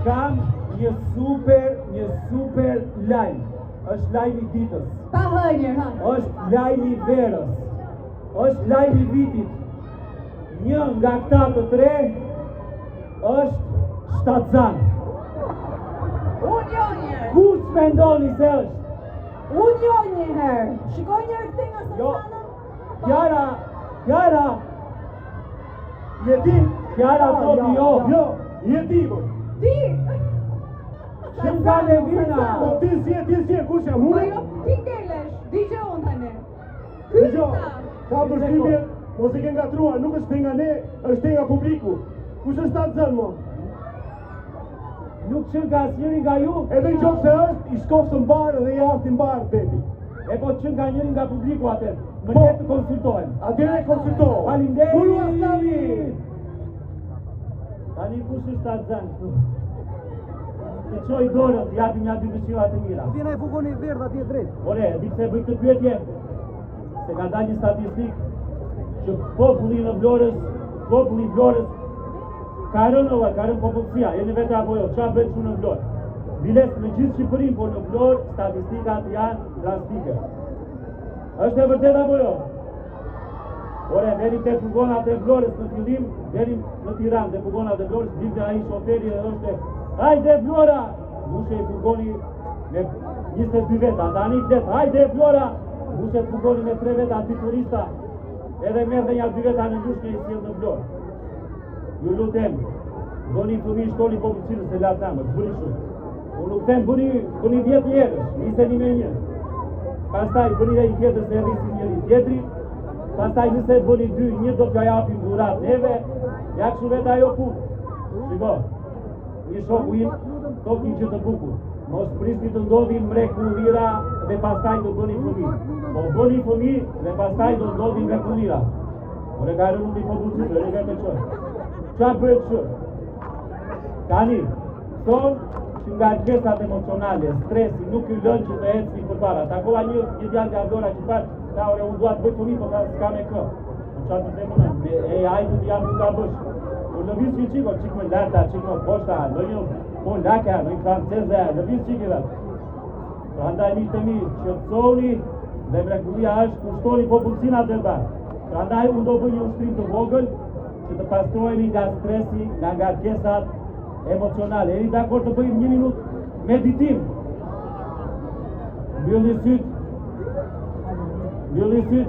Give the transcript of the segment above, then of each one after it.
Kam një super lajm. Është lajmi i ditës. Pa hënjer, ha. Është lajmi i verës. Është lajmi i vitit. Një nga këta të tre është shtatzan. Unë jo njërë. Kush mendoni se është? Unë jo njëherë. Shikoj njërë këte nga Jo. Satsana? Kjara. Jetim. Kjara thoti jo. Jo, jetim. Ti! Shumë ka në vina. Po ti si, kush jam Po unë? jo, ti kelesh. Digjo unë tani. Dëgjo, Kysta. ka përshtypje, mos e ke ngatruar, nuk është nga ne, është nga publiku. Kush është atë zënë, mo? Nuk qënë ka asnjëri nga ju. Edhe në qofë se është, i shkofë të mbarë dhe i arti mbarë, bebi. E po qënë ka njëri nga publiku atër. Më Po. letë të konsultohen. Atyre konsultohë. Faleminderit. Ku ju aslami? Tani kush është atë zënë? Të qoj dorën, japim nga 200 të mira. Vjen ai fugoni verdh atje drejt. Ore, di pse bëj këtë pyetje? Se ka dalë një statistik që populli i Vlorës ka rënë popullsia, jeni vete apo jo, qa bëjt që në Vlorë? Biles në gjithë Shqipërinë, por në Vlorë statistikat janë drastike. Është e vërtet apo jo? Ore, venim të fugonat e Vlorës në fillim, venim në Tiranë, të fugonat e Vlorës, dilte ai shoferi dhe është hajde Vlora! Mushe i fugoni me 22 veta, tani flet, hajde Vlora! Mushe i fugoni me 3 veta, 2 turista, edhe merr dhe një 2 veta në ndushke i sjell në Vlorë. Ju lutem, doni fëmijë shkoni popullsinë se la thamë, bëni shumë. Unë nuk them bëni 10 njerëz, niseni me një. Pastaj bëni dhe një tjetër se rrisin njëri tjetri. Pastaj nëse bëni 2, një do t'ja japim dhurat neve, ja kështu vetë ajo punë. Shiko, një shoku im thot një gjë të bukur. Mos prisni të ndodhin mrekullira dhe pastaj të bëni fëmijë. Po bëni fëmijë dhe pastaj do ndodhin mrekullira. Ore ka rënë një popullsisë, e vetë çoj. Qa bëhet shumë? Tani, thonë që nga gjësat emocionale, stresi, nuk ju lënë që të ecë si përpara. Takova një djallë nga Vlora që parë, ta ore unë duat bëjt fëmijë, po s'ka me kë. Në qa të temë në, e ajtë të jam nga bësh. Po në visë që qiko, qik më larta, qik më poshta, në një po laka, në një franceze, në visë qik edhe. Pra ndaj mi të mi, që të zoni dhe mrekullia është kushtoni popullsinat dhe bërë. Pra ndaj unë do bëj një ushtrim të vogël, që të pastrojemi nga stresi, nga ngarkesat emocionale. Jeni dakord të bëjmë 1 minutë meditim? Mbylli syt,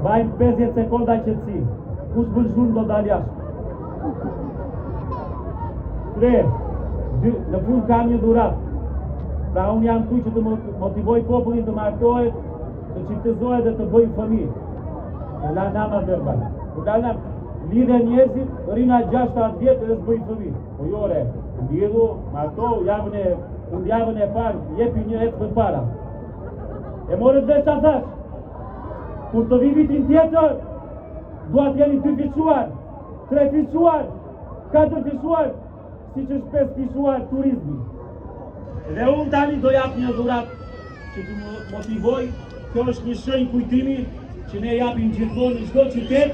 bajmë 50 sekonda qetësi. Kush bën zhurmë do dal jashtë. 3, 2, në fund kam një dhurat. Pra unë jam tu që të motivoj popullin të martohet, të çiftezohet dhe të bëjmë fëmijë. Në la nama dërbaj. Lidhe njerëzit, rina 6-7 vjetë dhe s'bëjnë fëmijë. Po jore, lidhu, martohu, javën e parë, jepi një ecë për para. E morët dhe që thash, kur të vi vitin tjetër, duat jeni 2 fishuar, 3 fishuar, 4 fishuar, si që është 5 fishuar turizmi. Dhe unë tani do jap një dhurat që të më motivoj, kjo është një shenjë kujtimi që ne japim gjithmonë në çdo qytet,